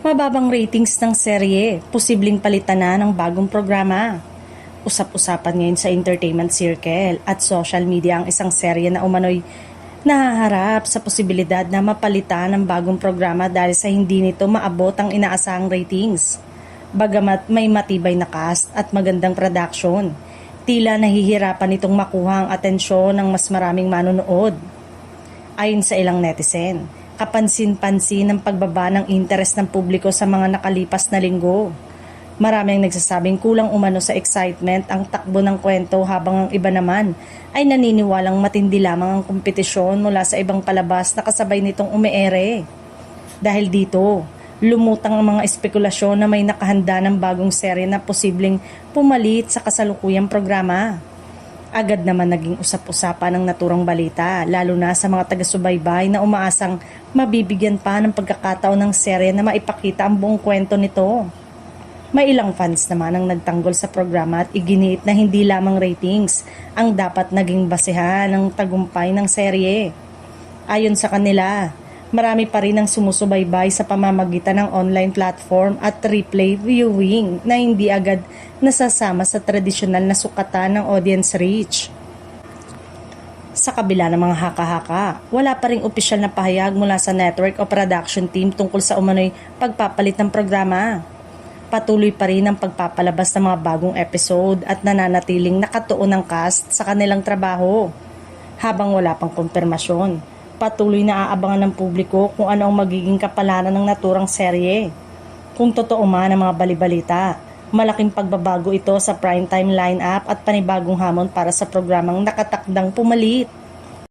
Mababang ratings ng serye, posibleng palitan na ng bagong programa. Usap-usapan ngayon sa entertainment circle at social media ang isang serye na umano'y nahaharap sa posibilidad na mapalitan ng bagong programa dahil sa hindi nito maabot ang inaasahang ratings. Bagamat may matibay na cast at magandang production, tila nahihirapan itong makuha ang atensyon ng mas maraming manonood. Ayon sa ilang netizen, kapansin-pansin ang pagbaba ng interes ng publiko sa mga nakalipas na linggo. Maraming nagsasabing kulang umano sa excitement ang takbo ng kwento habang ang iba naman ay naniniwalang matindi lamang ang kompetisyon mula sa ibang palabas na kasabay nitong umeere. Dahil dito, lumutang ang mga espekulasyon na may nakahanda ng bagong serye na posibleng pumalit sa kasalukuyang programa. Agad naman naging usap-usapan ng naturang balita, lalo na sa mga taga-subaybay na umaasang mabibigyan pa ng pagkakataon ng serye na maipakita ang buong kwento nito. May ilang fans naman ang nagtanggol sa programa at iginiit na hindi lamang ratings ang dapat naging basehan ng tagumpay ng serye. Ayon sa kanila, marami pa rin ang sumusubaybay sa pamamagitan ng online platform at replay viewing na hindi agad nasasama sa tradisyonal na sukatan ng audience reach. Sa kabila ng mga haka-haka, wala pa ring opisyal na pahayag mula sa network o production team tungkol sa umano'y pagpapalit ng programa. Patuloy pa rin ang pagpapalabas ng mga bagong episode at nananatiling nakatuon ng cast sa kanilang trabaho. Habang wala pang kumpirmasyon, patuloy na aabangan ng publiko kung ano ang magiging kapalaran ng naturang serye. Kung totoo man ang mga balibalita, malaking pagbabago ito sa primetime lineup at panibagong hamon para sa programang nakatakdang pumalit.